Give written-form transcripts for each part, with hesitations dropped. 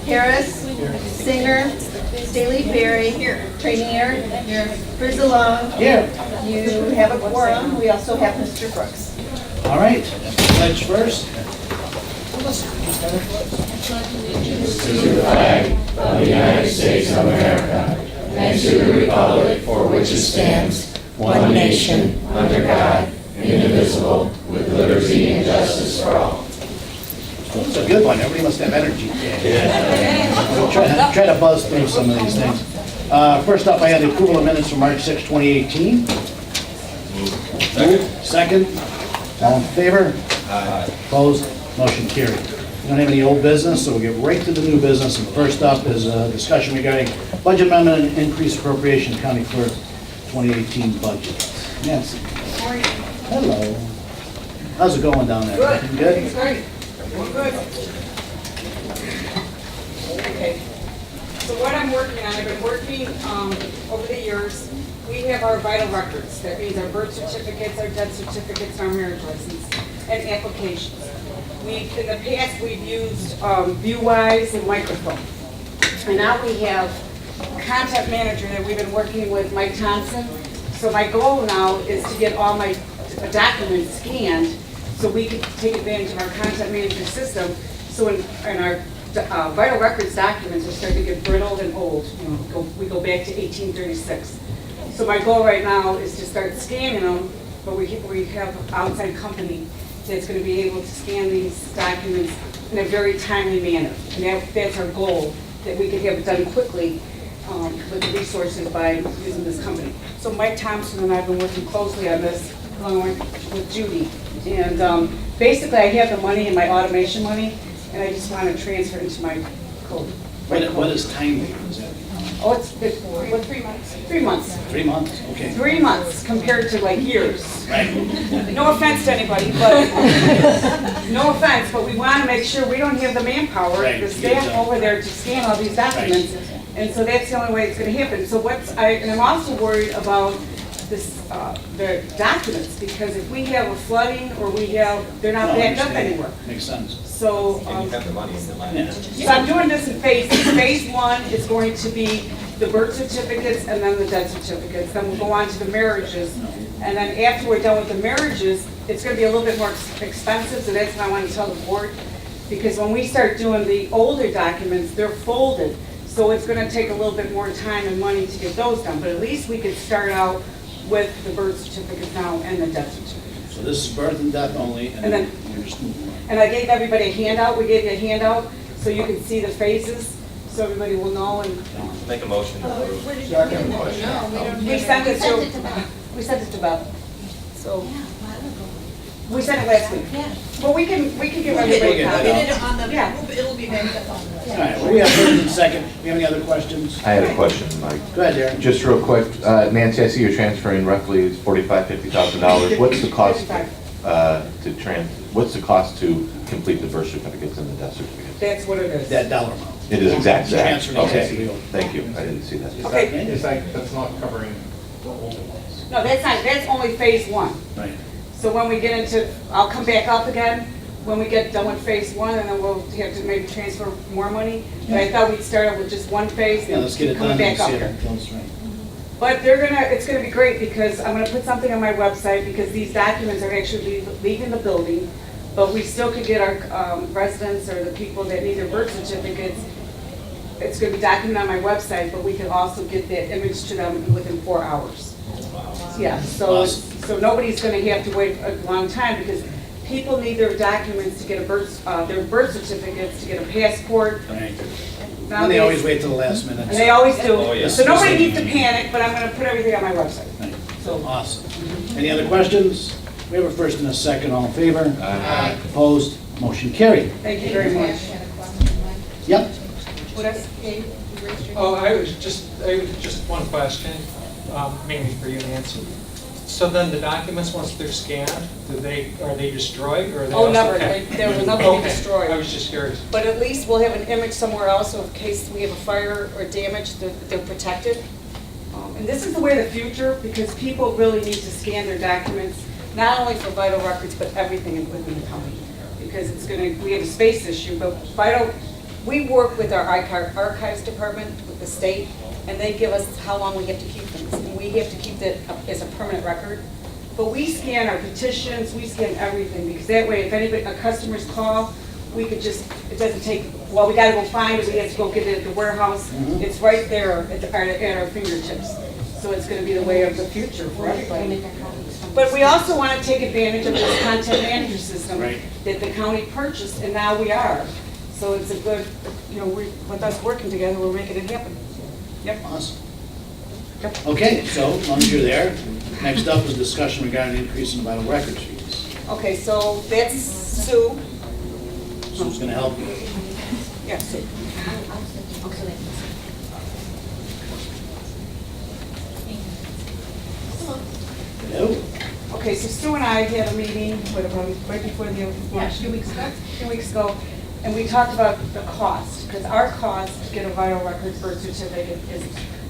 Harris. Singer. Staley Berry. Trainier. Frizzalone. Here. You have a quorum. We also have Mr. Brooks. All right, pledge first. To the flag of the United States of America and to the republic for which it stands, one nation, under God, indivisible, with liberty and justice for all. It's a good one. Everybody must have energy. We'll try to buzz through some of these things. First up, I had the approval of minutes from March 6, 2018. Second. All in favor? Aye. Opposed? Motion carried. We don't have any old business, so we'll get right to the new business. And first up is a discussion regarding budget amendment and increased appropriation county clerk 2018 budget. Nancy. Hello. How's it going down there? Good. Everything good? It's great. Doing good. Okay. So what I'm working on, I've been working over the years. We have our vital records. That means our birth certificates, our death certificates, our marriage license, and applications. In the past, we've used ViewWise and microfilm. And now we have a content manager that we've been working with, Mike Thompson. So my goal now is to get all my documents scanned so we can take advantage of our content manager system. So in our vital records documents are starting to get brittle and old. You know, we go back to 1836. So my goal right now is to start scanning them, but we have an outside company that's going to be able to scan these documents in a very timely manner. And that's our goal, that we can have it done quickly with the resources by using this company. So Mike Thompson and I have been working closely on this along with Judy. And basically I have the money in my automation money, and I just want to transfer it into my code. What is timely? Is that Oh, it's 3 months. 3 months. 3 months? Okay. 3 months compared to like years. Right. No offense to anybody, but, no offense, but we want to make sure we don't have the manpower, Right. the staff over there to scan all these documents. And so that's the only way it's going to happen. So and I'm also worried about this, the documents, because if we have a flooding or they're not No, backed up understand. anymore. Makes sense. So, And you have the money in the line. Yeah. so I'm doing this in phases. Phase 1 is going to be the birth certificates and then the death certificates. Then we'll go on to the marriages. And then after we're done with the marriages, it's going to be a little bit more expensive, so that's what I want to tell the board. Because when we start doing the older documents, they're folded. So it's going to take a little bit more time and money to get those done. But at least we could start out with the birth certificates now and the death certificates. So this is birth and death only, And then- you're just moving on. And I gave everybody a handout. We gave you a handout so you can see the faces, so everybody will know. And Make a motion to approve. we sent it to Beth. So we sent it last week. Well, we can give everybody a get copy. that Yeah. It'll be back up on the. All right, well, we have first and second. Do you have any other questions? I had a question, Mike. Go ahead, Darren. Just real quick, Nancy, I see you're transferring roughly $45,000-$50,000. What's the cost what's the cost to complete the birth certificates and the death certificates? That's what it is. That dollar amount. It is exact. Transferring Okay, exactly. thank you. I didn't see that. Okay. It's like, that's not covering the older ones. No, that's only phase 1. Right. So when we get into, I'll come back up again when we get done with phase 1, and then we'll have to maybe transfer more money. But I thought we'd start out with just one phase Yeah, and let's get it keep coming done and back see up if here. it goes right. But it's gonna be great, because I'm gonna put something on my website, because these documents are actually leaving the building, but we still could get our residents or the people that need their birth certificates. It's gonna be documented on my website, but we can also get that image to them within 4 hours. Yeah, so Awesome. nobody's gonna have to wait a long time, because people need their documents to get their birth certificates, to get a passport. Right. And they always wait till the last minute. And they always do. Oh, yeah. So nobody needs to panic, but I'm gonna put everything on my website. Right. So, Awesome. Any other questions? We have a first and a second. All in favor? Aye. Opposed? Motion carried. thank you very much. Yep. What else? Oh, I was just one question, mainly for you, Nancy. So then the documents, once they're scanned, are they destroyed, or are they Oh, also never. kept? There will never be Okay. destroyed. I was just curious. But at least we'll have an image somewhere else, so in case we have a fire or damage, they're protected. And this is the way of the future, because people really need to scan their documents, not only for vital records, but everything within the company. Because we have a space issue, but we work with our archives department, with the state, and they give us how long we have to keep things. And we have to keep that as a permanent record. But we scan our petitions, we scan everything, because that way, if anybody, a customer's call, we could just, it doesn't take, well, we gotta go find it, we have to go get it at the warehouse. It's right there at our fingertips. So it's gonna be the way of the future for everybody. But we also wanna take advantage of this content manager system Right. that the county purchased, and now we are. So it's a good, you know, with us working together, we're making it happen. Yep. Awesome. Yep. Okay, so as long as you're there, next up is discussion regarding the increase in vital records fees. Okay, so that's Sue. Sue's gonna help you. Yeah, Sue. Hello? Okay, so Stu and I had a meeting, what, about right before the, 2 weeks ago? 2 weeks ago, and we talked about the cost, because our cost to get a vital record birth certificate is,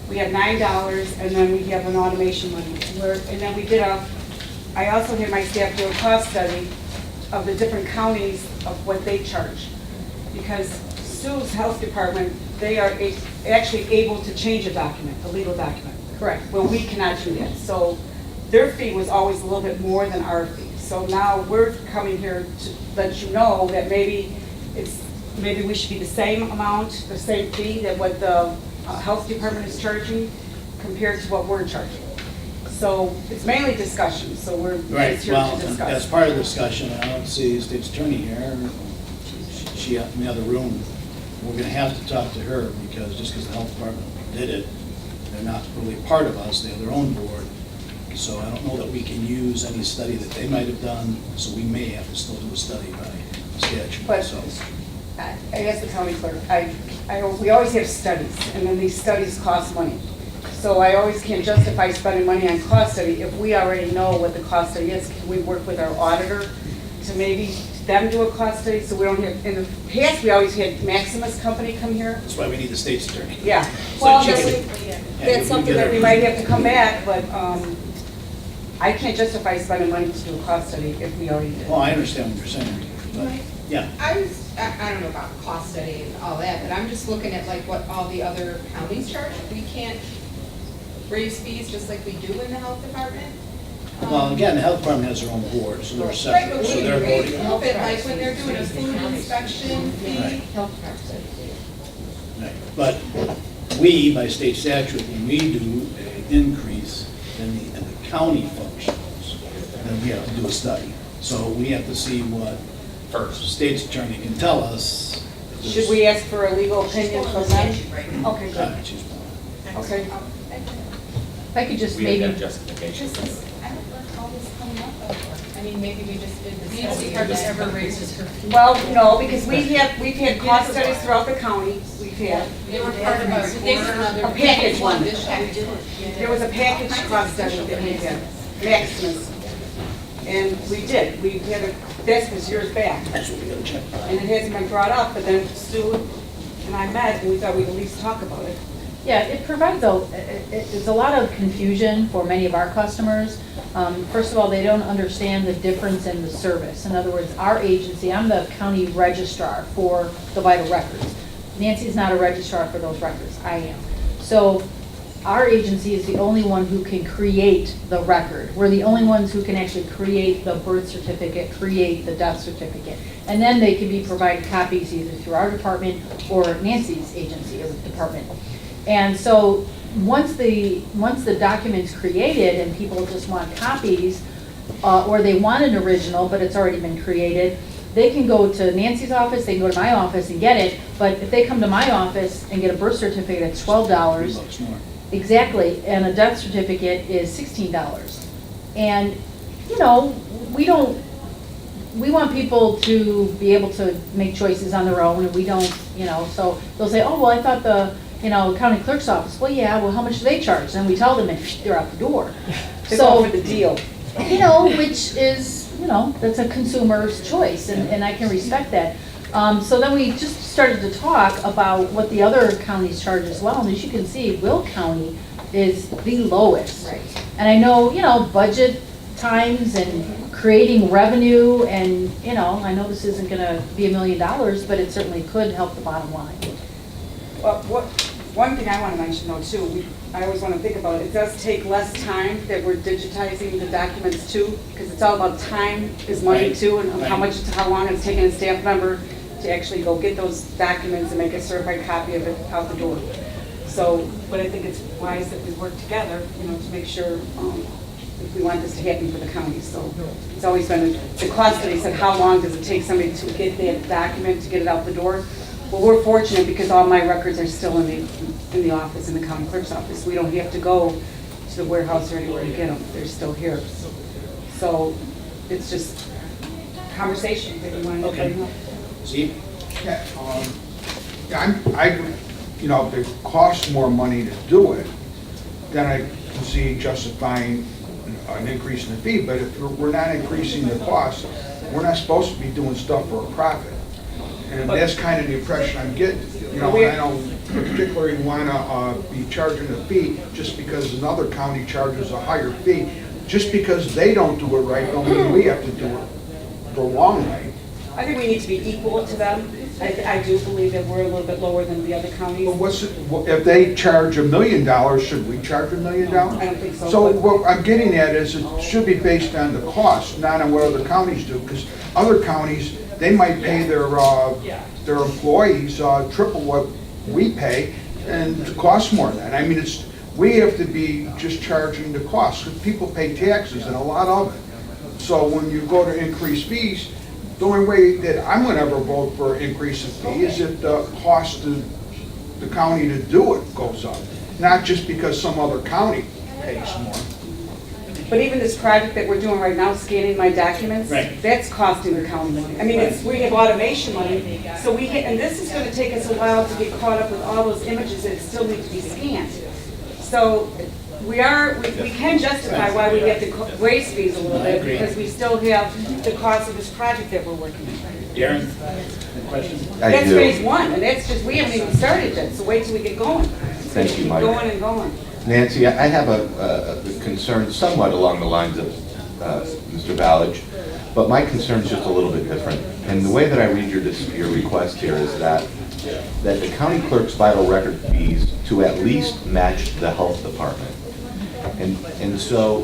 we have $9, and then we have an automation money. And then we did I also had my staff do a cost study of the different counties of what they charge. Because Sue's health department, they are actually able to change a document, a legal document. Correct. Well, we cannot do that. So their fee was always a little bit more than our fee. So now we're coming here to let you know that maybe we should be the same amount, the same fee that what the health department is charging compared to what we're charging. So it's mainly discussion, so we're Right, just here well, to as discuss. part of the discussion, I don't see the state's attorney here, she up in the other room. We're gonna have to talk to her, because just because the health department did it, they're not really part of us, they have their own board. So I don't know that we can use any study that they might have done, so we may have to still do a study by statute, But so. I asked the county clerk, we always have studies, and then these studies cost money. So I always can't justify spending money on cost study if we already know what the cost study is. Can we work with our auditor to maybe them do a cost study, so we don't have, in the past, we always had Maximus Company come here. That's why we need the state's attorney. Yeah, So well, she that's, can- yeah, that's we something get that her- we might have to come back, but I can't justify spending money to do a cost study if we already did. Well, I understand what you're saying, but, yeah. I don't know about cost study and all that, but I'm just looking at like what all the other counties charge. We can't raise fees just like we do in the health department. Well, again, the health department has their own board, so they're Right, separate, but so we they're raise voting. a little bit, like when they're doing a food inspection fee. Right. Health department. Right. But we, by state statute, when we do an increase in the county functions, then we have to do a study. So we have to see what First. state's attorney can tell us. Should we ask for a legal opinion from them? Okay, good. She's fine. Okay. If I could just We maybe, have justification. I don't know how this coming up. I mean, maybe we just did the Nancy study. hardly ever raises her fee. Well, no, because we've had cost studies throughout the county. We've had, They were part of A package one. This package. there was a package cost study that we had, Maximus. And we did, we had this was years back. That's what we gotta check. And it hasn't been brought up, but then Stu and I met and we thought we'd at least talk about it. Yeah, it provides it's a lot of confusion for many of our customers. First of all, they don't understand the difference in the service. In other words, our agency, I'm the county registrar for the vital records. Nancy's not a registrar for those records, I am. So our agency is the only one who can create the record. We're the only ones who can actually create the birth certificate, create the death certificate. And then they can be provided copies either through our department or Nancy's agency or department. And so once the document's created and people just want copies, or they want an original, but it's already been created, they can go to Nancy's office, they can go to my office and get it, but if they come to my office and get a birth certificate, it's $12. $3 more. Exactly, and a death certificate is $16. And, you know, we want people to be able to make choices on their own, and we don't, you know, so they'll say, oh, well, I thought the county clerk's office, well, yeah, well, how much do they charge? Then we tell them, and they're out the door. To go for the deal. You know, which is, that's a consumer's choice, and I can respect that. So then we just started to talk about what the other counties charge as well, and as you can see, Will County is the lowest. Right. And I know, budget times and creating revenue and, you know, I know this isn't gonna be $1 million, but it certainly could help the bottom line. One thing I want to mention though too, I always want to think about it does take less time that we're digitizing the documents too, because it's all about time is money Right. too, and how Right. long it's taking a staff member to actually go get those documents and make a certified copy of it out the door. So, but I think it's wise that we work together, you know, to make sure, if we want this to happen for the county. So it's always been, the cost study said, how long does it take somebody to get that document, to get it out the door? Well, we're fortunate because all my records are still in the office, in the county clerk's office. We don't have to go to the warehouse or anywhere to get them. They're still here. So it's just conversation that you want to Okay. bring up. Steve? Yeah, you know, if it costs more money to do it, then I can see justifying an increase in the fee, but if we're not increasing the cost, we're not supposed to be doing stuff for a profit. And that's kind of the impression I'm getting, you know, and I don't particularly want to be charging a fee just because another county charges a higher fee. Just because they don't do it right, don't mean we have to do it the wrong way. I think we need to be equal to them. I do believe that we're a little bit lower than the other counties. But if they charge $1 million, should we charge $1 million? I don't think so. So but- what I'm getting at is it should be based on the cost, not on what other counties do, because other counties, they might pay their employees triple what we pay, and it costs more than that. I mean, we have to be just charging the cost, because people pay taxes and a lot of it. So when you go to increase fees, the only way that I'm gonna ever vote for an increase in fee is if the cost of the county to do it goes up, not just because some other county pays more. But even this project that we're doing right now, scanning my documents, Right. that's costing the county money. I mean, we have automation money, so and this is gonna take us a while to get caught up with all those images that still need to be scanned. So we can justify why we have to raise fees a little I bit, agree. because we still have the cost of this project that we're working on. Darren? Question? I That's do. phase one, and that's just, we haven't even started yet, so wait till we get going. Thank you, Mike. Going and going. Nancy, I have a concern somewhat along the lines of Mr. Ballage, but my concern is just a little bit different. And the way that I read your request here is that the county clerk's vital record fees to at least match the health department. And so,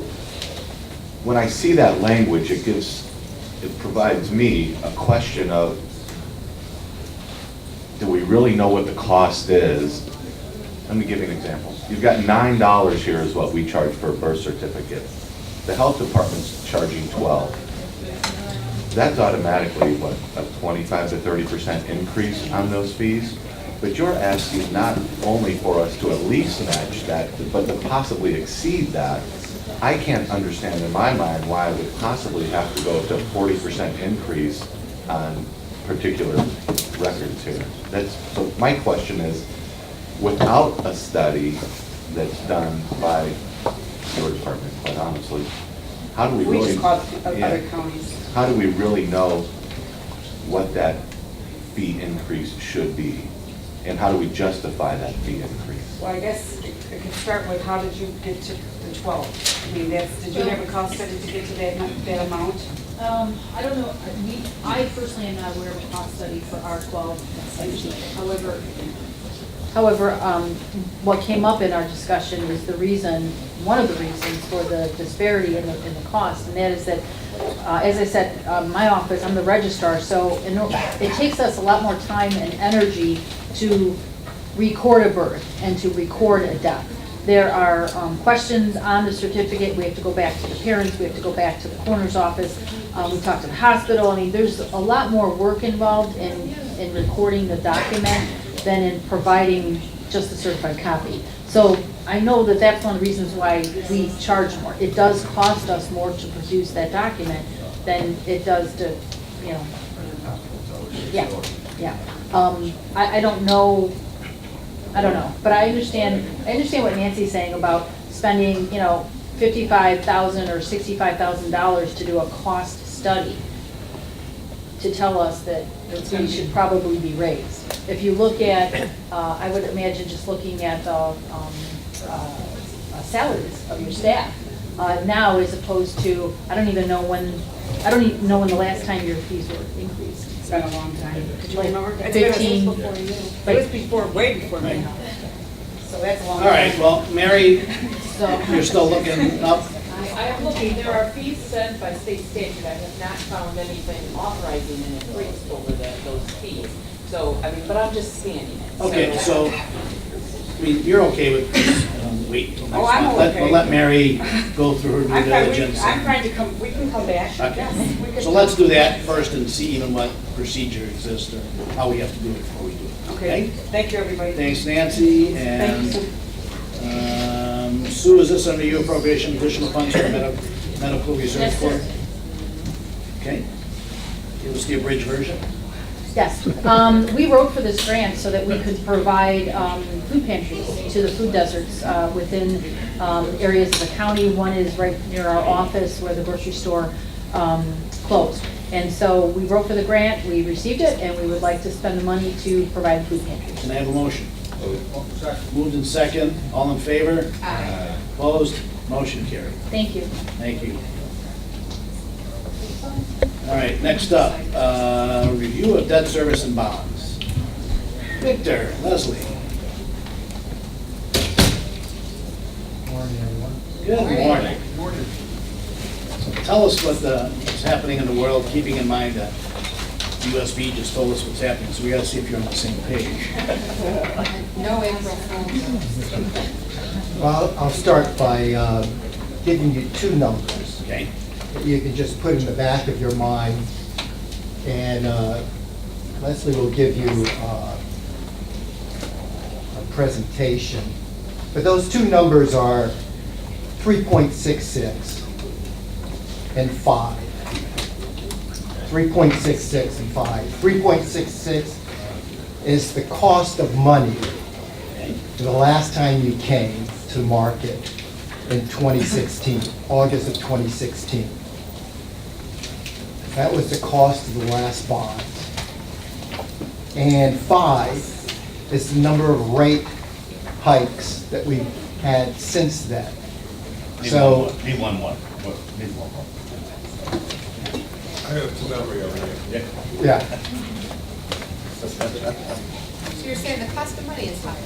when I see that language, it provides me a question of, do we really know what the cost is? Let me give you an example. You've got $9 here is what we charge for a birth certificate. The health department's charging $12. That's automatically, what, a 25 to 30% increase on those fees? But you're asking not only for us to at least match that, but to possibly exceed that. I can't understand in my mind why I would possibly have to go to a 40% increase on particular records here. So my question is, without a study that's done by your department, quite honestly, how do we We really? just called Yeah. other counties. How do we really know what that fee increase should be? And how do we justify that fee increase? Well, I guess it could start with, how did you get to the 12? I mean, did you have a cost study to get to that amount? I don't know, I personally am not aware of a cost study for R12. However, what came up in our discussion is one of the reasons for the disparity in the cost, and that is that, as I said, my office, I'm the registrar, so it takes us a lot more time and energy to record a birth and to record a death. There are questions on the certificate, we have to go back to the parents, we have to go back to the coroner's office, we talk to the hospital. I mean, there's a lot more work involved in recording the document than in providing just a certified copy. So I know that that's one of the reasons why we charge more. It does cost us more to produce that document than it does to, yeah. I don't know, but I understand what Nancy's saying about spending, $55,000 or $65,000 to do a cost study to tell us that we should probably be raised. If you look at, I would imagine just looking at salaries of your staff now as opposed to, I don't even know when I don't even know when the last time your fees were increased. It's been a long time. Could you Like remember? It's been 15. before you. It was before, way before me. So that's a long All time. right, well, Mary, So, you're still looking up? I am looking, there are fees set by state statute. I have not found anything authorizing an increase over those fees. So, I mean, but I'm just scanning it. Okay, so, I mean, you're okay with wait till next Oh, I'm month? okay. We'll let Mary go through her I'm due trying, diligence. I'm trying to come, we can come back. Okay. Yes, we can So come. let's do that first and see even what procedure exists or how we have to do it before we do it. Okay, thank you, everybody. Thanks, Nancy, Thank you. and Sue, is this under you appropriation additional funds for medical research Yes, for? sir. Okay. Give us the abridged version. yes, we wrote for this grant so that we could provide food pantries to the food deserts within areas of the county. One is right near our office where the grocery store closed. And so we wrote for the grant, we received it, and we would like to spend the money to provide food pantries. Can I have a motion? Moved in second, all in favor? Aye. Opposed? Motion carried. Thank you. Thank you. All right, next up, review of debt service and bonds. Victor, Leslie. Morning, everyone. Good morning. So tell us what's happening in the world, keeping in mind that USB just told us what's happening, so we gotta see if you're on the same page. No April Fool's. Well, I'll start by giving you two numbers Okay? that you can just put in the back of your mind. And Leslie will give you a presentation. But those two numbers are 3.66 and 5. 3.66 and 5. 3.66 is the cost of money the last time you came to market in 2016, August of 2016. That was the cost of the last bond. And 5 is the number of rate hikes that we've had since then. So, Need one more. yeah. So you're saying the cost of money is higher?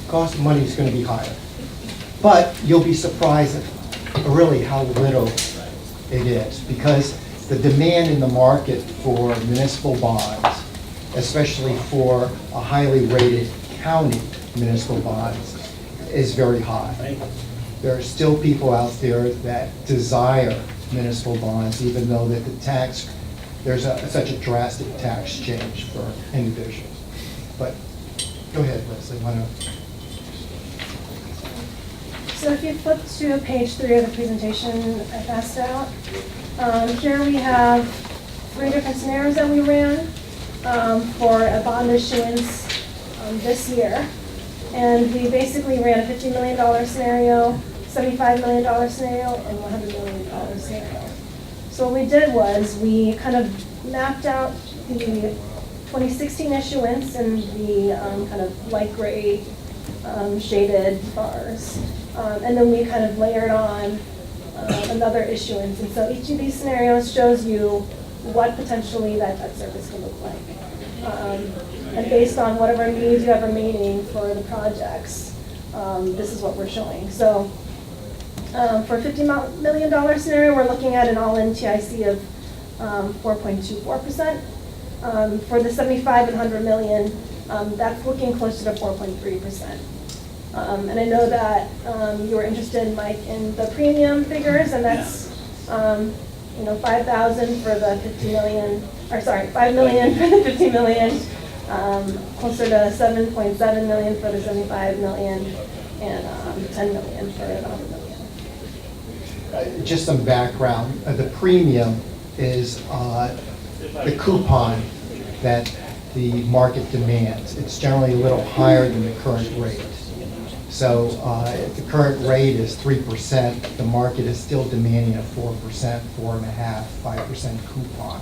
Cost of money is going to be higher. But you'll be surprised at really how little it is, because the demand in the market for municipal bonds, especially for a highly rated county municipal bonds, is very high. There are still people out there that desire municipal bonds, even though that there's such a drastic tax change for individuals. But go ahead, Leslie, why not? So if you flip to page 3 of the presentation I passed out, here we have 3 different scenarios that we ran for a bond issuance this year. And we basically ran a $50 million scenario, $75 million scenario, and $100 million scenario. So what we did was we kind of mapped out the 2016 issuance in the kind of light gray shaded bars. And then we kind of layered on another issuance. And so each of these scenarios shows you what potentially that debt service can look like. And based on whatever needs you have remaining for the projects, this is what we're showing. So for a $50 million scenario, we're looking at an all-in TIC of 4.24%. For the 75 and 100 million, that's looking closer to 4.3%. And I know that you were interested, Mike, in the premium figures, and that's 5,000 for the 50 million, or sorry, 5 million for the 50 million, closer to 7.7 million for the 75 million, and 10 million for the 100 million. Just some background. The premium is the coupon that the market demands. It's generally a little higher than the current rate. So if the current rate is 3%, the market is still demanding a 4%, 4.5%, 5% coupon.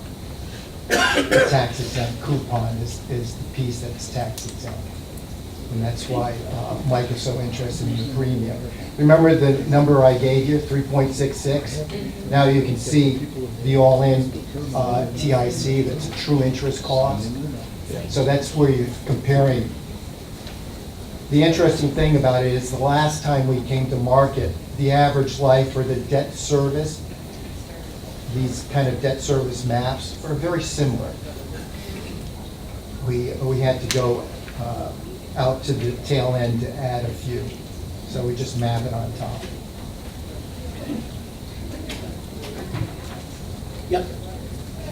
The tax exempt coupon is the piece that's tax exempt. And that's why Mike is so interested in the premium. Remember the number I gave you, 3.66? Now you can see the all-in TIC, that's a true interest cost. So that's where you're comparing. The interesting thing about it is the last time we came to market, the average life for the debt service, these kind of debt service maps are very similar. We had to go out to the tail end to add a few. So we just map it on top. Yep.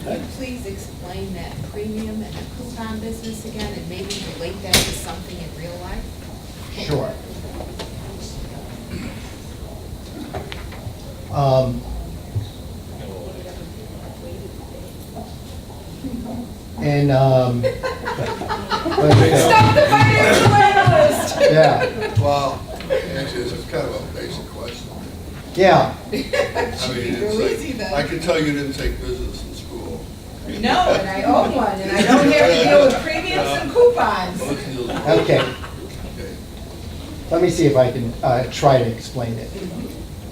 Could you please explain that premium and the coupon business again, and maybe relate that to something in real life? Sure. And Stop the financial analyst! yeah, Well, actually, it's kind of a basic question. yeah. I mean, it's Real easy like, then. I can tell you didn't take business in school. No, and I own one, and I don't have to deal with premiums and coupons. Most deals- Okay, Okay. let me see if I can try to explain it.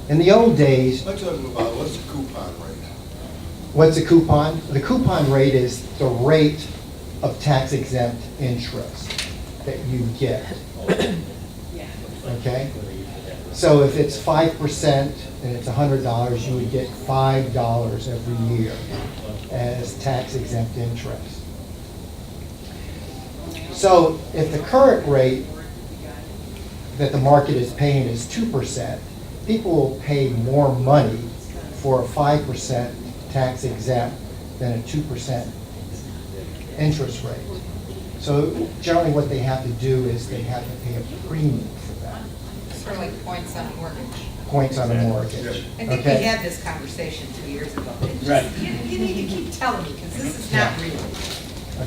In the old days, I'm talking about, what's the coupon rate? what's a coupon? The coupon rate is the rate of tax exempt interest that you get. Okay? So if it's 5% and it's $100, you would get $5 every year as tax exempt interest. So if the current rate that the market is paying is 2%, people will pay more money for a 5% tax exempt than a 2% interest rate. So generally what they have to do is they have to pay a premium for that, Sort of like points on a mortgage. points on a mortgage. I think we Okay? had this conversation 2 years ago. It's just- Right. You need to keep telling me, because this is not real.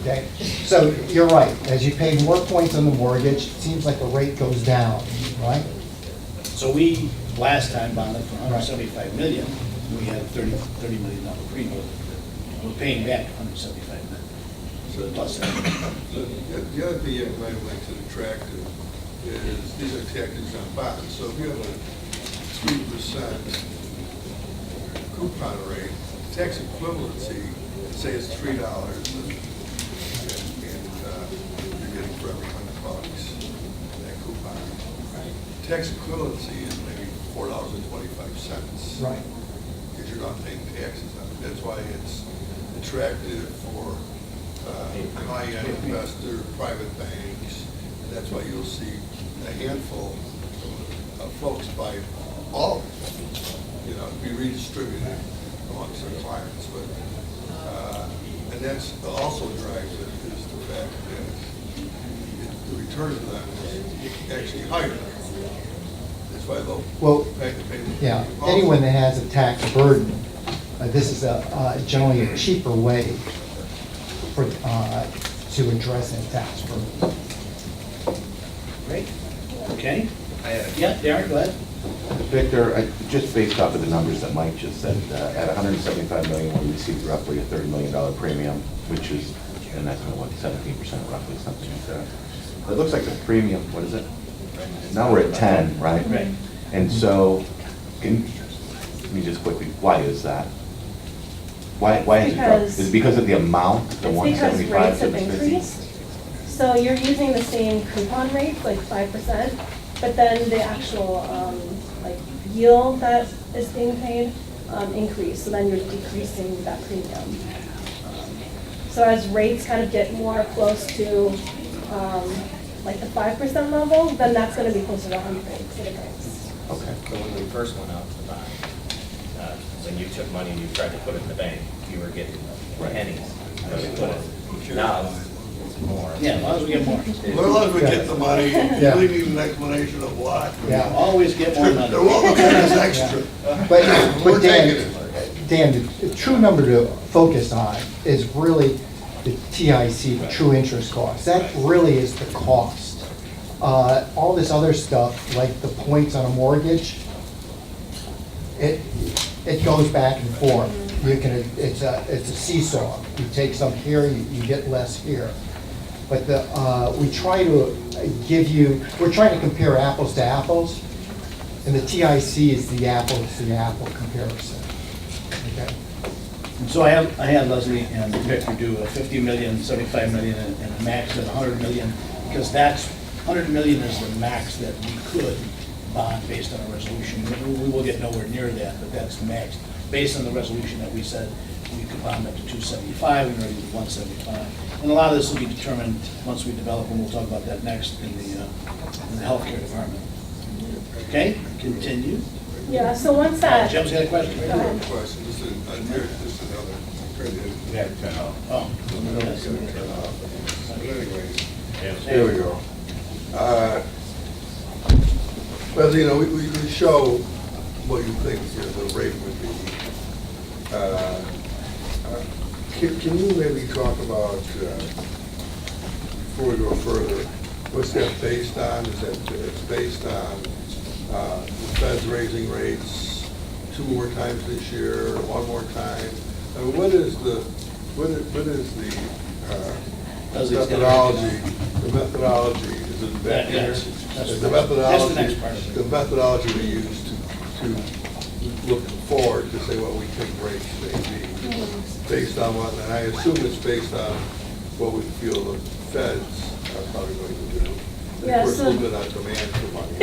Okay, so you're right, as you pay more points on the mortgage, it seems like the rate goes down, right? So we, last time bonded for 175 million, we had a $30 million premium. We're paying back 175 million. So plus that. So the other thing you might like to track is, these are taxes on bonds. So if you have a 3% coupon rate, tax equivalency, say it's $3, and you're getting for every $100 that coupon. Tax equivalency is maybe $4.25. Right. Because you're not paying taxes on it. That's why it's attractive for high-end investor, private banks, and that's why you'll see a handful of folks buy all, be redistributed amongst their clients. But and that's also drives it, is the fact that the return to them is actually higher. That's why they'll Well, pay the yeah, anyone that has a tax burden, this is generally a cheaper way for, to address that tax burden. Great. Okay. Yeah, Darren, go ahead. Victor, just based off of the numbers that Mike just said, at 175 million, we received roughly a $30 million premium, which is, and that's 17% roughly, something like that. It looks like the premium, what is it? Now we're at 10, right? Right. And so, let me just quickly, why is that? Why is it dropped? Because- Is it because of the amount, the It's because 175 rates to have the 50? increased. So you're using the same coupon rates, like 5%, but then the actual, like, yield that is being paid increased, so then you're decreasing that premium. So as rates kind of get more close to, like the 5% level, then that's gonna be closer to 100 for the banks. Okay. So when we first went out to buy, when you took money and you tried to put it in the bank, you were getting pennies. So we put it, now it's more. Yeah, as long as we get more. As long as we get the money, Yeah. you need an explanation of what. Yeah. Always get more money. They're welcome as extra. But We're taking Dan, Dan, the true number to focus on is really the TIC, the true interest cost. That really is the cost. All this other stuff, like the points on a mortgage, it goes back and forth. You can, it's a seesaw. You take some here, you get less here. but we try to give you, we're trying to compare apples to apples, and the TIC is the apple comparison. Okay? And so I had Leslie and Victor do a 50 million, 75 million, and a max at 100 million, because that's, 100 million is the max that we could bond based on a resolution. We will get nowhere near that, but that's max. Based on the resolution that we said, we could bond up to 275, we already did 175. And a lot of this will be determined once we develop, and we'll talk about that next in the healthcare department. Okay, continue. Yeah, so once that. Jim's got a question. Go ahead. Question, this is another, We have to turn off. Oh, yes. There we go. Well, you know, we show what you think the rate would be. Can you maybe talk about, before we go further, what's that based on? Is that it's based on the Fed's raising rates 2 more times this year, or 1 more time? I mean, what is the methodology? The methodology, is it back here? Yes, Is that's the next part of it. The methodology we use to look forward to say what we think rates may be, based on what, and I assume it's based on what we feel the Feds are probably going to do. And Yeah, of course, so- a little bit on demand for money.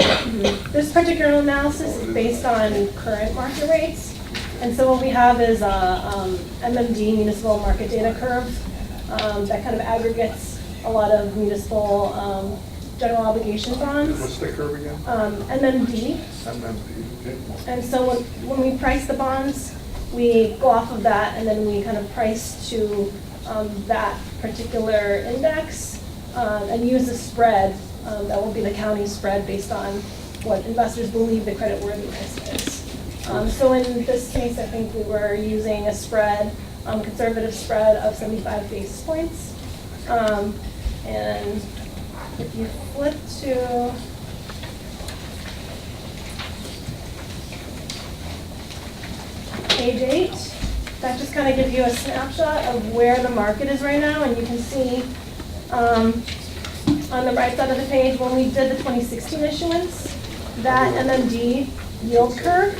This particular analysis is based on current market rates. And so what we have is a MMD, municipal market data curve, that kind of aggregates a lot of municipal general obligation bonds. What's the curve again? MMD. MMD, okay. And so when we price the bonds, we go off of that, and then we kind of price to that particular index, and use a spread, that will be the county spread based on what investors believe the creditworthiness is. So in this case, I think we were using a spread, conservative spread of 75 basis points. And if you flip to page 8, that just kind of gives you a snapshot of where the market is right now, and you can see on the right side of the page, when we did the 2016 issuance, that MMD yield curve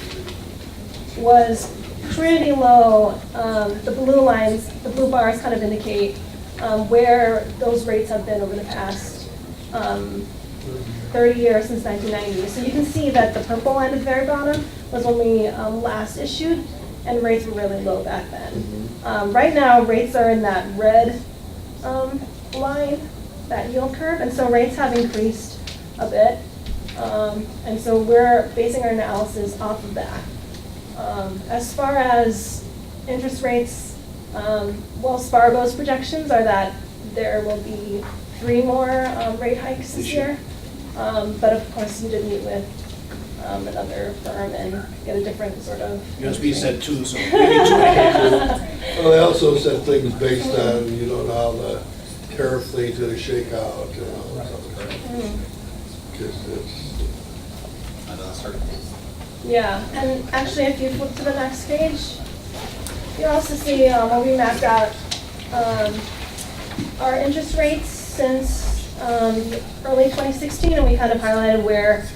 was pretty low. The blue lines, the blue bars kind of indicate where those rates have been over the past 30 years, since 1990. So you can see that the purple line at the very bottom was when we last issued, and rates were really low back then. Right now, rates are in that red line, that yield curve, and so rates have increased a bit. And so we're basing our analysis off of that. As far as interest rates, Wells Fargo's projections are that there will be 3 more rate hikes this year. But of course, you did meet with another firm and get a different sort of. USB said 2, so maybe 2.5. Well, they also said things based on, you don't know how the tariff thing's gonna shake out, you know, because it's. Yeah, and actually, if you flip to the next page, you also see where we mapped out our interest rates since early 2016, and we kind of highlighted where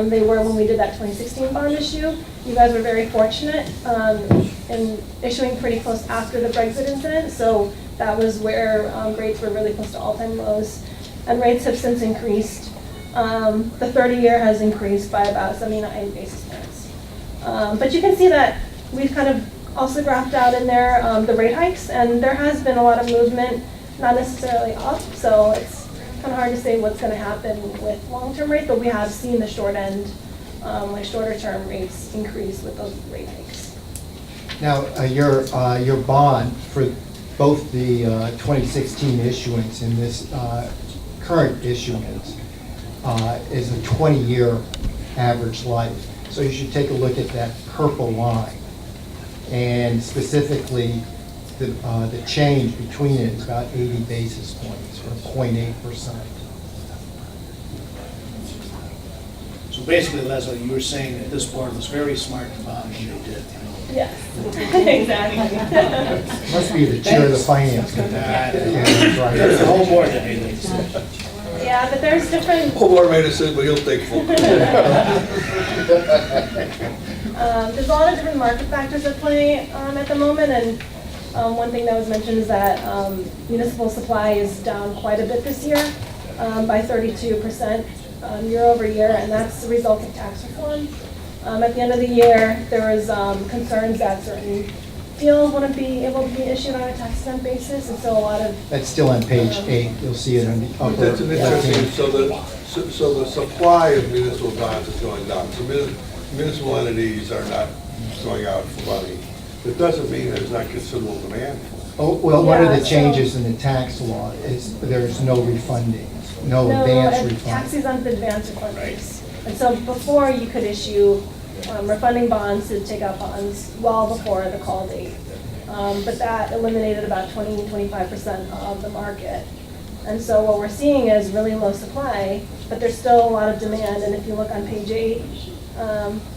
they were when we did that 2016 bond issue. You guys were very fortunate in issuing pretty close after the Brexit incident, so that was where rates were really close to all-time lows, and rates have since increased. The 30-year has increased by about 79 basis points. But you can see that we've kind of also graphed out in there the rate hikes, and there has been a lot of movement, not necessarily up, so it's kind of hard to say what's going to happen with long-term rates, but we have seen the short end, like shorter-term rates increase with those rate hikes. Now, your bond for both the 2016 issuance and this current issuance is a 20-year average life. So you should take a look at that purple line. And specifically, the change between it is about 80 basis points, or 0.8%. So basically, Leslie, you were saying that this board was very smart to bond when they did. Yes, exactly. Must be the chair of the finance committee. Yeah, There's the right. whole board that made the decision. Yeah, but there's different, Omar made a decision, but he'll take full credit. there's a lot of different market factors at play at the moment, and one thing that was mentioned is that municipal supply is down quite a bit this year, by 32% year over year, and that's the result of tax reform. At the end of the year, there was concerns that certain deals wouldn't be able to be issued on a tax exempt basis, and so a lot of, That's still on page 8, you'll see it on the upper That's an interesting, left-hand. so the supply of municipal bonds is going down. So municipal entities are not going out for money. It doesn't mean there's not considerable demand for it. Oh, well, one of Yeah, the so- changes in the tax law is there's no refunding, no no, advance and refund. tax exempt advance refunds. And so before, you could issue refunding bonds to take out bonds well before the call date. But that eliminated about 20-25% of the market. And so what we're seeing is really low supply, but there's still a lot of demand. And if you look on page 8,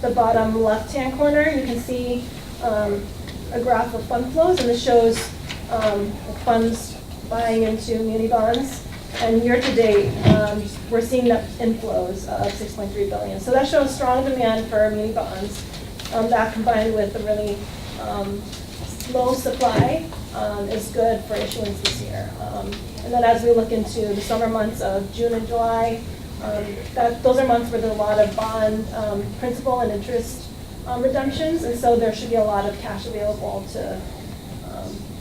the bottom left-hand corner, you can see a graph of fund flows, and this shows funds buying into muni bonds. And year-to-date, we're seeing net inflows of $6.3 billion. So that shows strong demand for muni bonds. That combined with a really low supply is good for issuance this year. And then as we look into the summer months of June and July, those are months where there's a lot of bond principal and interest redemptions, and so there should be a lot of cash available to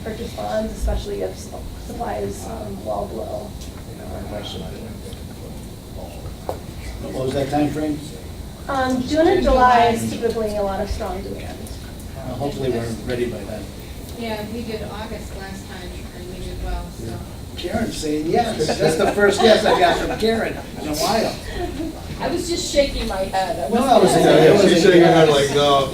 purchase bonds, especially if supply is well below. What was that time frame? June and July is typically a lot of strong demand. Hopefully we're ready by then. Yeah, we did August last time, and we did well, so. Karen's saying yes. That's the first yes I got from Karen in a while. I was just shaking my head. No, I was Yeah, saying. she's shaking her head like, no.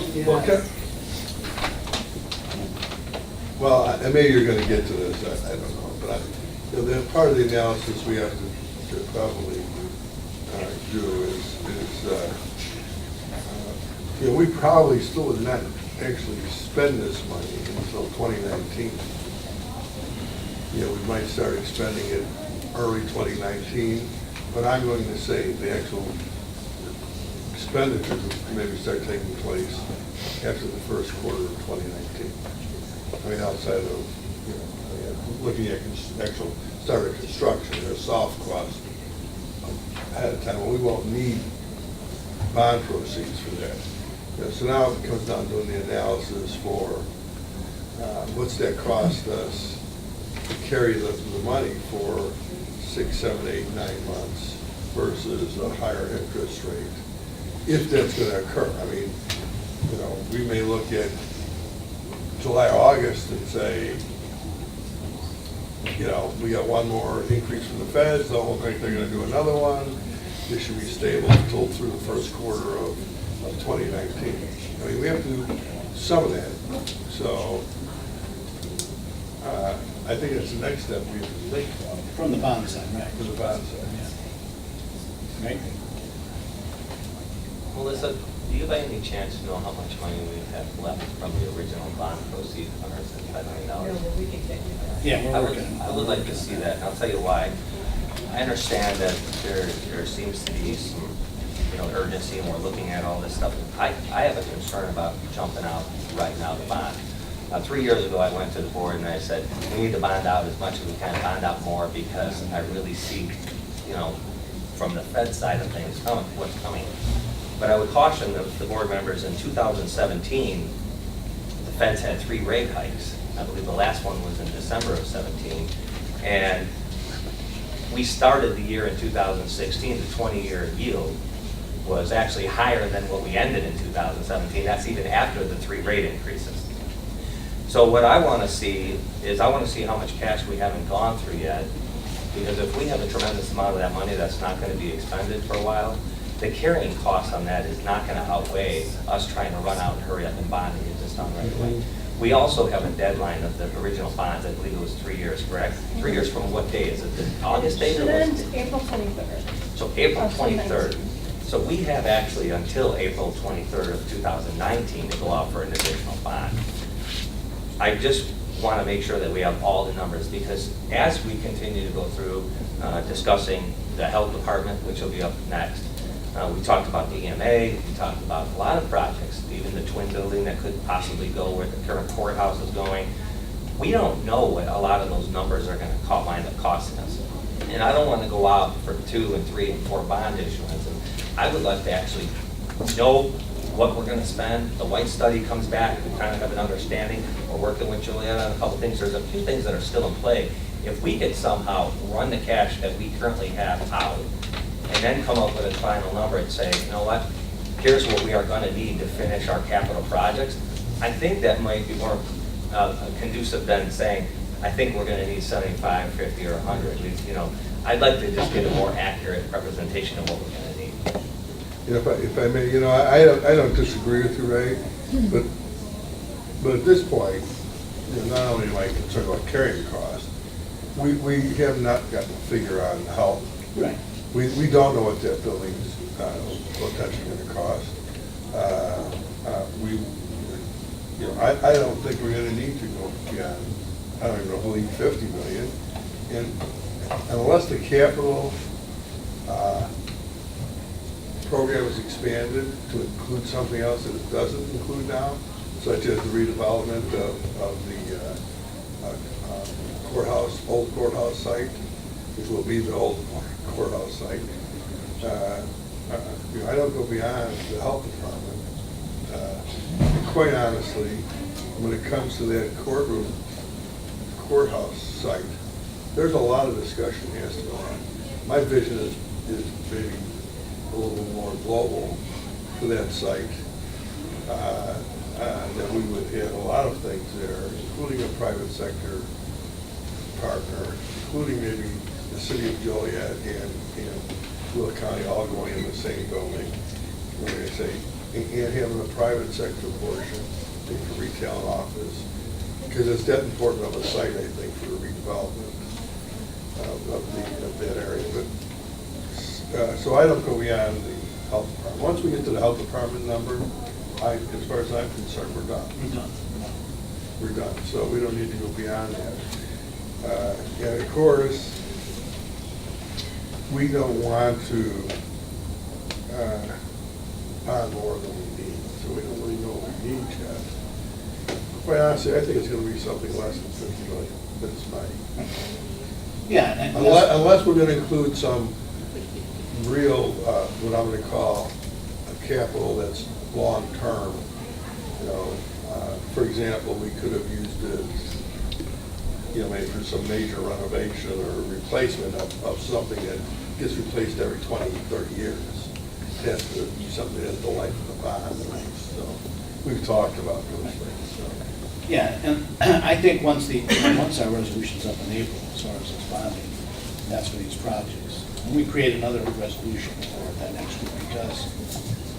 Well, and maybe you're gonna get to this, I don't know, but the part of the analysis we have to probably do is we probably still would not actually spend this money until 2019. We might start expending it early 2019, but I'm going to say the actual expenditures will maybe start taking place after the first quarter of 2019. I mean, outside of, looking at actual start of construction, there's soft costs ahead of time, and we won't need bond proceeds for that. So now it comes down to doing the analysis for what's that cost us to carry the money for 6, 7, 8, 9 months versus a higher interest rate, if that's going to occur. I mean, we may look at July, August and say, we got one more increase from the feds, they won't think they're going to do another one. This should be stable until through the first quarter of 2019. I mean, we have to do some of that. So I think that's the next step we have to take. From the bond side, right? For the bond side. Right? Melissa, do you by any chance know how much money we have left from the original bond proceeds, $175 million? Yeah, I we're would, working. I would like to see that, and I'll tell you why. I understand that there seems to be some, urgency, and we're looking at all this stuff. I have a concern about jumping out right now to bond. 3 years ago, I went to the board and I said, we need to bond out as much as we can, bond out more, because I really see, from the Fed side of things, what's coming. But I would caution the board members, in 2017, the Feds had 3 rate hikes. I believe the last one was in December of 17. And we started the year in 2016, the 20-year yield was actually higher than what we ended in 2017. That's even after the 3 rate increases. So what I want to see is, I want to see how much cash we haven't gone through yet. Because if we have a tremendous amount of that money that's not going to be expended for a while, the carrying cost on that is not going to outweigh us trying to run out and hurry up and bond and get this done right away. We also have a deadline of the original bonds. I believe it was 3 years, correct? 3 years from what day? Is it the August date? Should end April 23rd. So April 23rd. So we have actually until April 23rd of 2019 to go out for an additional bond. I just want to make sure that we have all the numbers, because as we continue to go through discussing the health department, which will be up next, we talked about the EMA, we talked about a lot of projects, even the twin building that could possibly go where the current courthouse is going. We don't know what a lot of those numbers are going to wind up costing us. And I don't want to go out for 2 and 3 and 4 bond issuance. And I would like to actually know what we're going to spend. The White study comes back, we kind of have an understanding. We're working with Juliet on a couple things. There's a few things that are still in play. If we could somehow run the cash that we currently have out and then come up with a final number and say, you know what, here's what we are going to need to finish our capital projects, I think that might be more conducive than saying, I think we're going to need 75, 50, or 100. You know, I'd like to just get a more accurate representation of what we're going to need. You know, if I may, you know, I don't disagree with you, Ray, but at this point, you know, not only am I concerned about carrying costs, we have not gotten a figure on how. Right. We don't know what that building's potentially going to cost. You know, I don't think we're going to need to go beyond, I don't even know, believe 50 million. And unless the capital program is expanded to include something else that it doesn't include now, such as the redevelopment of the courthouse, old courthouse site, which will be the old courthouse site. You know, I don't go beyond the health department. And quite honestly, when it comes to that courthouse site, there's a lot of discussion has to go on. My vision is maybe a little more global for that site. That we would have a lot of things there, including a private sector partner, including maybe the city of Joliet and Will County all going in the same building. When I say, and having a private sector portion, I think for retail and office, because it's that important of a site, I think, for the redevelopment of that area. But so I don't go beyond the health department. Once we get to the health department number, as far as I'm concerned, we're done. We're done. So we don't need to go beyond that. And of course, we don't want to bond more than we need. So we don't really know what we need yet. Quite honestly, I think it's going to be something less than 50 million. That's my. Yeah. And unless we're going to include some real, what I'm going to call a capital that's long-term. You know, for example, we could have used it, you know, maybe for some major renovation or replacement of something that gets replaced every 20, 30 years. It has to be something that has the life of the bond. So we've talked about those things. So. Yeah, and I think once our resolution's up in April, as far as this bonding, that's for these projects. And we create another resolution for that next year, because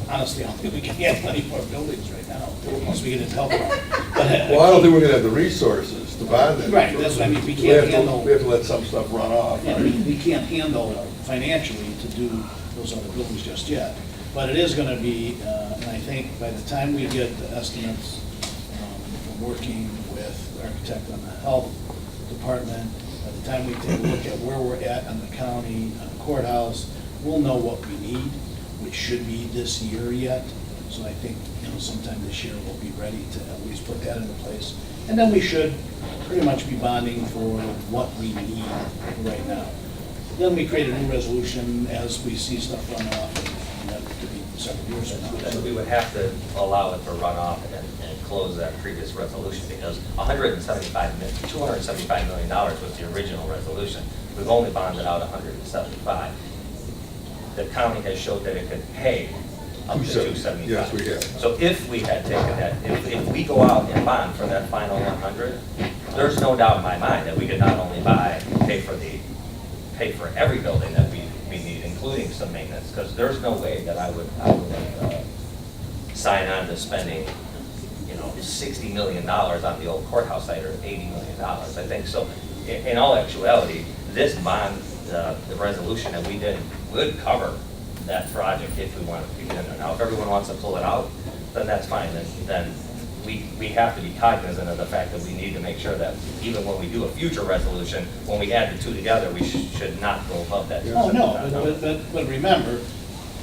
honestly, I don't think we can get any more buildings right now, once we get into health. Well, I don't think we're gonna have the resources to bond it. Right, that's what I mean, we can't handle. We have to let some stuff run off. Yeah, we can't handle financially to do those other buildings just yet. But it is gonna be, and I think by the time we get the estimates, from working with the architect on the health department, by the time we take a look at where we're at on the county courthouse, we'll know what we need, which should be this year yet. So I think, you know, sometime this year we'll be ready to at least put that into place. And then we should pretty much be bonding for what we need right now. Then we create a new resolution as we see stuff run off, and that could be several years from now. Then we would have to allow it to run off and close that previous resolution, because $275 million was the original resolution. We've only bonded out 175. The county has showed that it could pay up to 275. Yes, we have. So if we had taken that, if we go out and bond for that final 100, there's no doubt in my mind that we could not only pay for every building that we need, including some maintenance, because there's no way that I would sign on to spending, you know, $60 million on the old courthouse site, or $80 million. I think so. In all actuality, this bond, the resolution that we did, would cover that project if we want to get in there. Now, if everyone wants to pull it out, then that's fine, then we have to be cognizant of the fact that we need to make sure that even when we do a future resolution, when we add the two together, we should not go above that. Oh, no, but remember,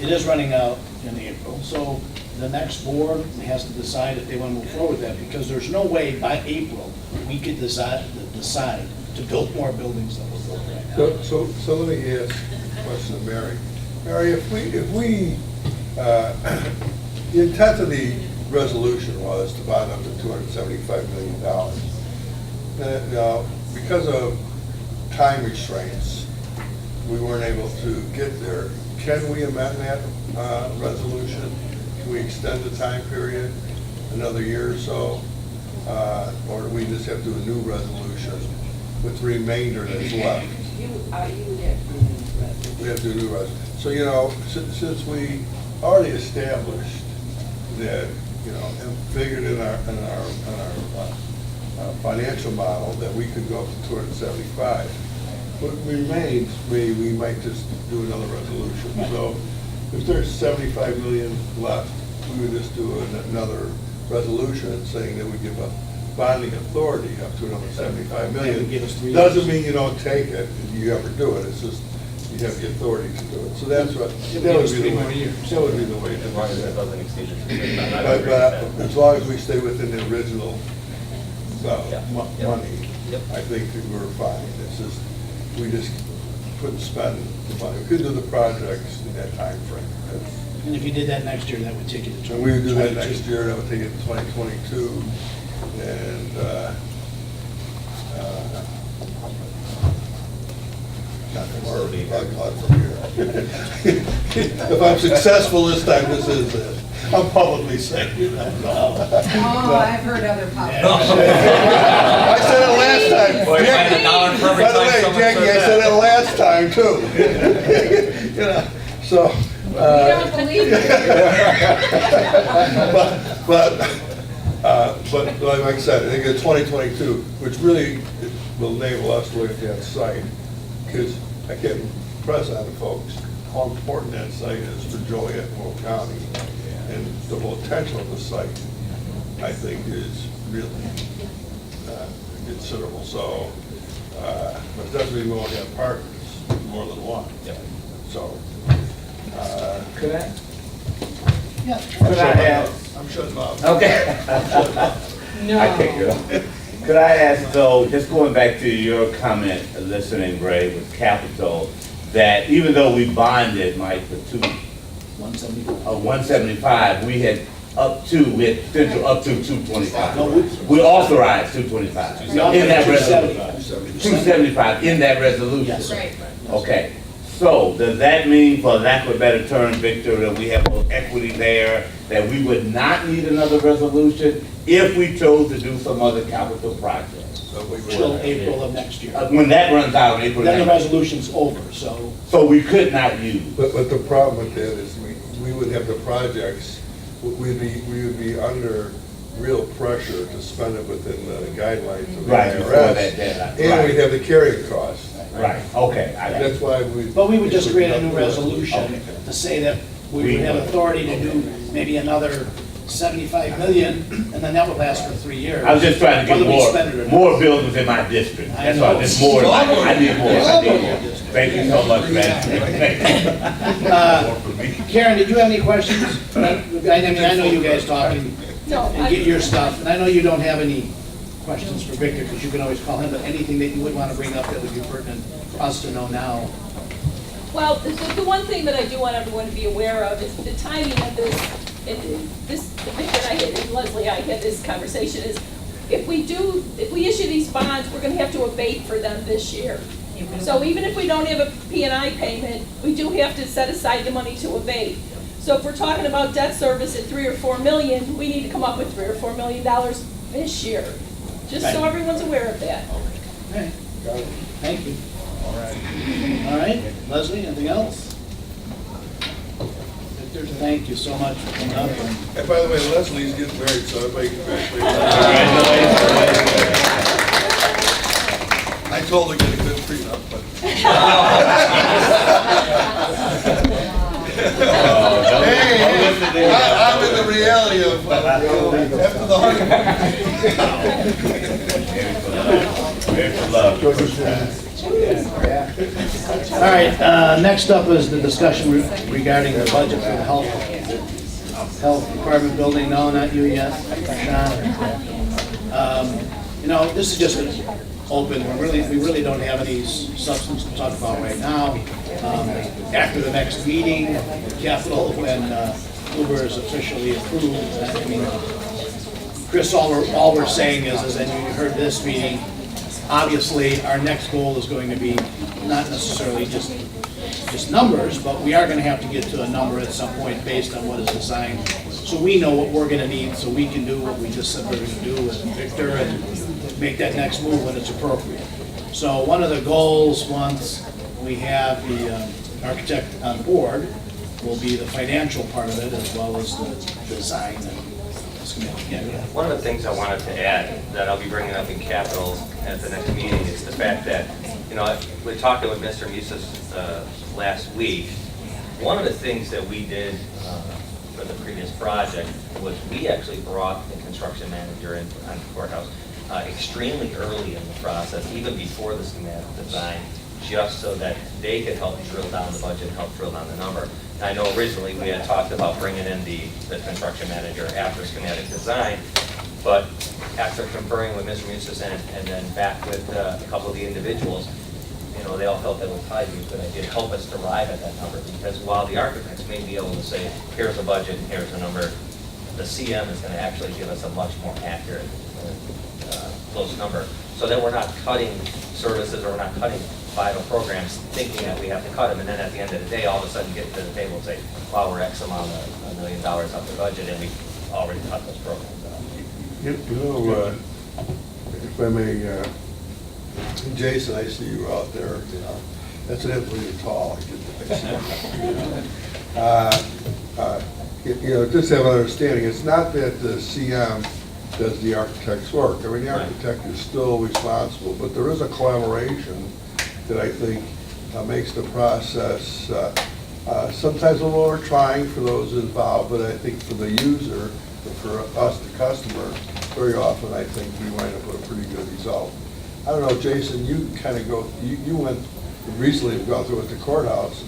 it is running out in April, so the next board has to decide if they want to move forward with that, because there's no way by April we could decide to build more buildings than we're building right now. So let me ask a question to Mary. Mary, if we, the intent of the resolution was to bond up to $275 million. Now, because of time restraints, we weren't able to get there. Can we amend that resolution? Can we extend the time period another year or so? Or do we just have to do a new resolution with the remainder that's left? We have to do a new resolution. So, you know, since we already established that, you know, and figured in our financial model that we could go up to 275, what remains, we might just do another resolution. So if there's 75 million left, we would just do another resolution saying that we give a bonding authority up to another 75 million. Doesn't mean you don't take it, you ever do it, it's just you have the authority to do it. So that's what, that would be the way, that would be the way to do it. But as long as we stay within the original money, I think that we're fine. It's just, we just couldn't spend the money. We couldn't do the projects in that time frame. And if you did that next year, that would take you to 2022. We would do that next year, that would take it to 2022, and, not tomorrow, I'll from here. If I'm successful this time, this is it. I'm publicly saying, you know. Oh, I've heard other public. I said it last time. Boy, Jackie, by the way, Jackie, I said it last time too. You know, so. We don't believe it. But like I said, I think it's 2022, which really will enable us to look at that site, because I can't impress on the folks how important that site is for Joliet and Will County. And the potential of the site, I think, is really considerable. So, but it doesn't mean we won't have partners, more than one. So. Could I? Yeah. Could I ask? I'm shutting off. Okay. No. I can't get off. Could I ask, though, just going back to your comment, listening, Ray, with Capital, that even though we bonded, Mike, for 175, we had potential up to 225. No, We authorized 225 in that resolution. 275 in that resolution. Yes. Right. Okay. So does that mean, for lack of a better term, Victor, that we have a equity there, that we would not need another resolution if we chose to do some other capital project? Till April of next year. When that runs out in April Then the next year. resolution's over, so. So we could not use. But the problem with that is we would have the projects, we would be under real pressure to spend it within the guidelines of the Right, before IRS. that deadline. And Right. we'd have the carrying costs. Right, okay. I got it. That's why we. But we would just create a new resolution Okay. to say that we would have authority to do maybe another 75 million, and then that would last for 3 years. I was just trying to Whether get we spend it or not. more buildings in my district. I That's why, know. just more, I need more. Thank you so much, man. Karen, did you have any questions? I mean, I know you guys talking and get your stuff, and I know you don't have any questions for Victor, because you can always call him, but anything that you would want to bring up that would be pertinent for us to know now? Well, the one thing that I do want everyone to be aware of is the timing of this. Victor and I had, and Leslie and I had this conversation, is if we issue these bonds, we're gonna have to abate for them this year. So even if we don't have a P&I payment, we do have to set aside the money to abate. So if we're talking about debt service at 3 or 4 million, we need to come up with $3 or $4 million this year. Just so everyone's aware of that. Okay, thank you. All right, Leslie, anything else? Victor, thank you so much for coming up. And by the way, Leslie's getting married, so everybody congratulations. I told her to get a good prenup, but. I'm in the reality of, after the All right, next up is the discussion regarding the budget for the health department building. No, not you yet, Sean. You know, this is just an open, we really don't have any substance to talk about right now. After the next meeting, capital, when Uber is officially approved, I mean, Chris, all we're saying is that you heard this meeting, obviously, our next goal is going to be not necessarily just numbers, but we are gonna have to get to a number at some point based on what is designed. So we know what we're gonna need, so we can do what we just said we're gonna do with Victor and make that next move when it's appropriate. So one of the goals, once we have the architect on board, will be the financial part of it as well as the design and schematic. Yeah, go ahead. One of the things I wanted to add that I'll be bringing up in capital at the next meeting is the fact that, you know, we're talking with Mr. Musis last week. One of the things that we did for the previous project was we actually brought the construction manager in on the courthouse extremely early in the process, even before the schematic design, just so that they could help drill down the budget, help drill down the number. I know originally we had talked about bringing in the construction manager after schematic design, but after conferring with Mr. Musis and then back with a couple of the individuals, you know, they all felt that it was probably a good idea to help us arrive at that number, because while the architects may be able to say, here's a budget and here's a number, the CM is going to actually give us a much more accurate, close number, so that we're not cutting services or we're not cutting vital programs thinking that we have to cut them, and then at the end of the day, all of a sudden get to the table and say, wow, we're X amount of $1 million off the budget, and we already cut those programs out. You know, if I may, Jason, I see you out there, you know, that's an employee you're tall, I get you know, just have an understanding, it's not that the CM does the architect's work. I mean, the architect is still responsible, but there is a collaboration that I think makes the process sometimes a little more trying for those involved, but I think for the user, for us, the customer, very often I think we wind up with a pretty good result. I don't know, Jason, you kind of you went recently, have gone through at the courthouse.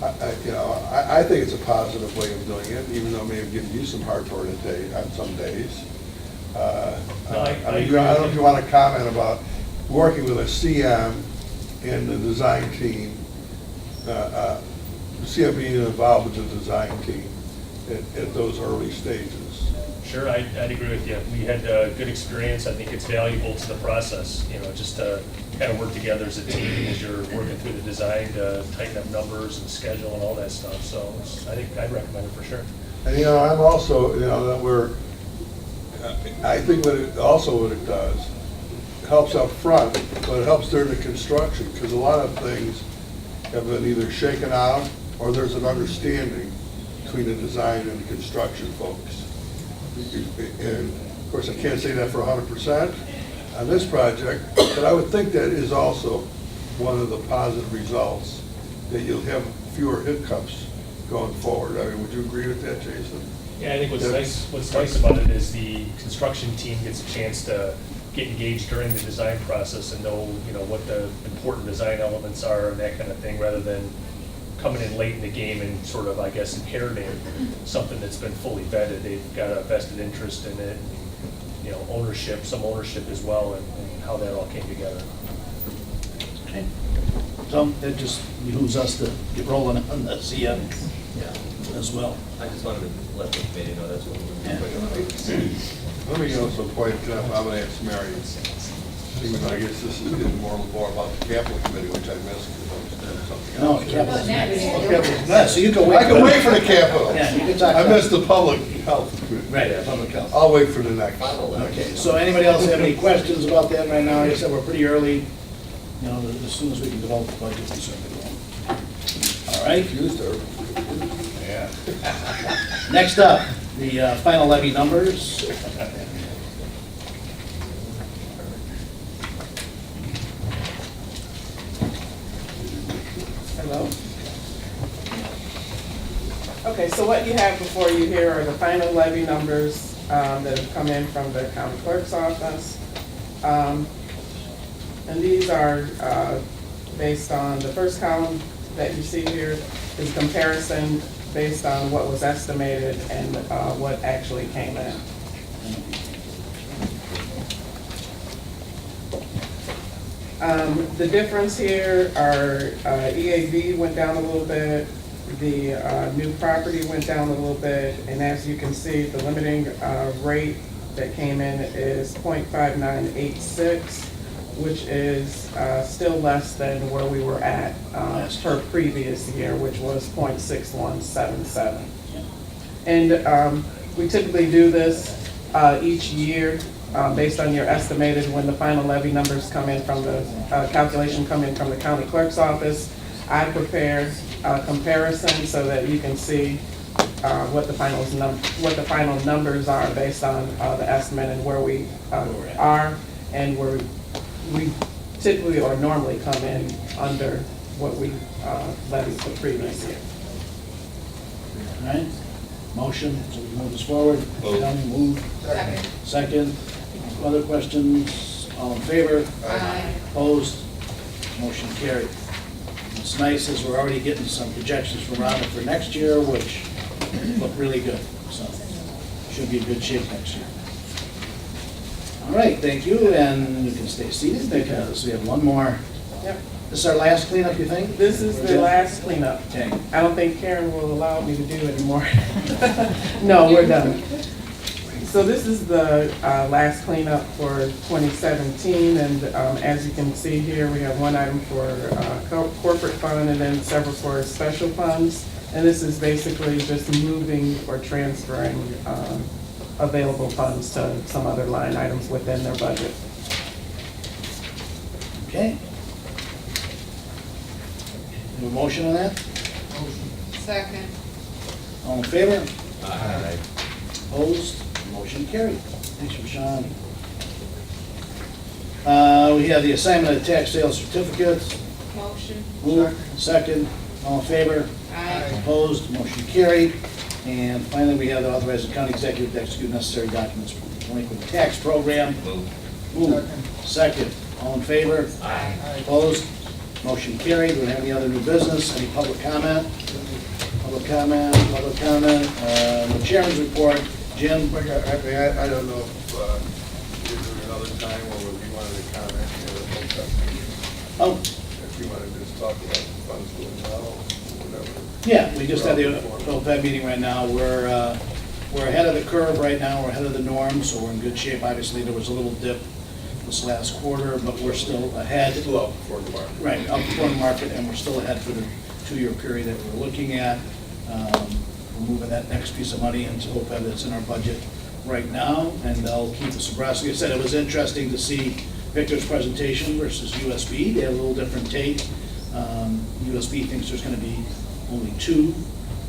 I think it's a positive way of doing it, even though it may have given you some heartburn on some days. I don't know if you want to comment about working with a CM and the design team, CM being involved with the design team at those early stages. Sure, I'd agree with you. We had a good experience. I think it's valuable to the process, you know, just to kind of work together as a team as you're working through the design to tighten up numbers and schedule and all that stuff. So I think I'd recommend it for sure. And, you know, I'm also, you know, that I think what it does, it helps up front, but it helps during the construction, because a lot of things have been either shaken out or there's an understanding between the design and the construction folks. And of course, I can't say that for 100% on this project, but I would think that is also one of the positive results, that you'll have fewer hiccups going forward. I mean, would you agree with that, Jason? Yeah, I think what's nice about it is the construction team gets a chance to get engaged during the design process and know, you know, what the important design elements are and that kind of thing, rather than coming in late in the game and sort of, I guess, inheriting something that's been fully vetted. They've got a vested interest in it, and, you know, some ownership as well, and how that all came together. Okay. So it just behooves us to get rolling on the CM as well. I just wanted to let the committee know that's what we're doing. Let me also point out, I'm going to ask Mary, even though I guess this is getting more about the capital committee, which I missed because I was doing something No, else. capital's next. So you can wait. I can wait for the capital. Yeah, you can talk. I missed the public health. Right, public health. I'll wait for the next. Okay, so anybody else have any questions about that right now? Like I said, we're pretty early. You know, as soon as we can develop the budget, we certainly will. All right. Used her. Yeah. Next up, the final levy numbers. Hello. Okay, so what you have before you here are the final levy numbers that have come in from the county clerk's office. And these are based on, the first column that you see here is comparison based on what was estimated and what actually came in. The difference here are EAV went down a little bit, the new property went down a little bit, and as you can see, the limiting rate that came in is 0.5986, which is still less than where we were at per previous year, which was 0.6177. And we typically do this each year based on your estimated when the final levy numbers come in from the calculation come in from the county clerk's office. I prepare a comparison so that you can see what the final numbers are based on the estimate and where we are and where we typically or normally come in under what we levied the previous year. All right, motion, so we move this forward. County, move. Second. Other questions? All in favor? Aye. Opposed? Motion carried. What's nice is we're already getting some projections from Rhonda for next year, which look really good. So should be in good shape next year. All right, thank you, and you can stay seated because we have one more. Yep. This is our last cleanup, you think? This is the last cleanup. Okay. I don't think Karen will allow me to do anymore. No, we're done. So this is the last cleanup for 2017, and as you can see here, we have one item for corporate fund and then several for special funds. And this is basically just moving or transferring available funds to some other line items within their budget. Okay. Have a motion on that? Second. All in favor? Aye. Opposed? Motion carried. Thanks, Rashawn. We have the assignment of tax sale certificates. Motion. Move. Second. All in favor? Aye. Opposed? Motion carried. And finally, we have the authorized county executive to execute necessary documents for the delinquent tax program. Move. Second. All in favor? Aye. Opposed? Motion carried. Do we have any other new business? Any public comment? Public comment? Public comment? The chairman's report. Jim? I don't know if there's another time where we wanted to comment here or Oh. if you wanted to just talk about the funds doing well or whatever. Yeah, we just had the OPEB meeting right now. We're ahead of the curve right now. We're ahead of the norm, so we're in good shape. Obviously, there was a little dip this last quarter, but we're still ahead. Still outperforming the market. Right, outperforming the market, and we're still ahead for the 2-year period that we're looking at. We're moving that next piece of money into OPEB that's in our budget right now, and they'll keep us abreast. Like I said, it was interesting to see Victor's presentation versus USB. They had a little different take. USB thinks there's going to be only 2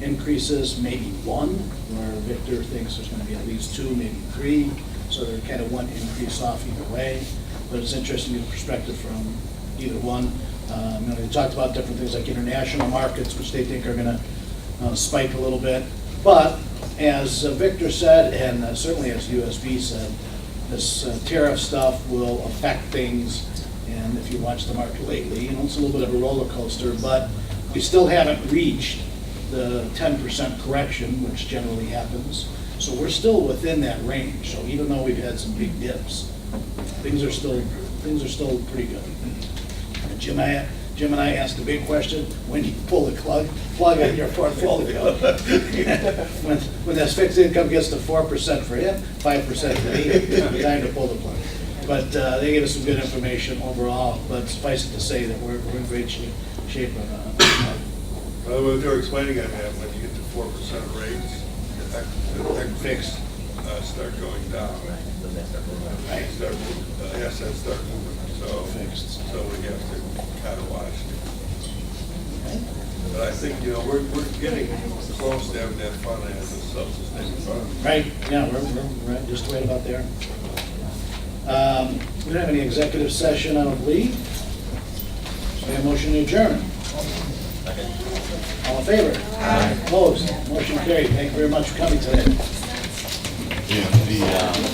increases, maybe 1, where Victor thinks there's going to be at least 2, maybe 3. So they're kind of 1 increase off either way. But it's interesting to get a perspective from either one. They talked about different things like international markets, which they think are going to spike a little bit. But as Victor said, and certainly as USB said, this tariff stuff will affect things. And if you watch the market lately, it's a little bit of a roller coaster, but we still haven't reached the 10% correction, which generally happens. So we're still within that range. So even though we've had some big dips, things are still pretty good. And Jim and I asked a big question: when you pull the plug on your portfolio, when that fixed income gets to 4% for him, 5% for me, time to pull the plug. But they gave us some good information overall. But suffice it to say that we're in great shape on that. Well, what they were explaining on that, when you get to 4% rates, the fixed start going down. Right. Assets start moving, so we have to kind of watch it. But I think, we're getting close to having that fund as a self-sustaining fund. Right, yeah, we're just right about there. We don't have any executive session, I don't believe. So we have a motion to adjourn. All in favor? Aye. Opposed? Motion carried. Thank you very much for coming today. Yeah, the,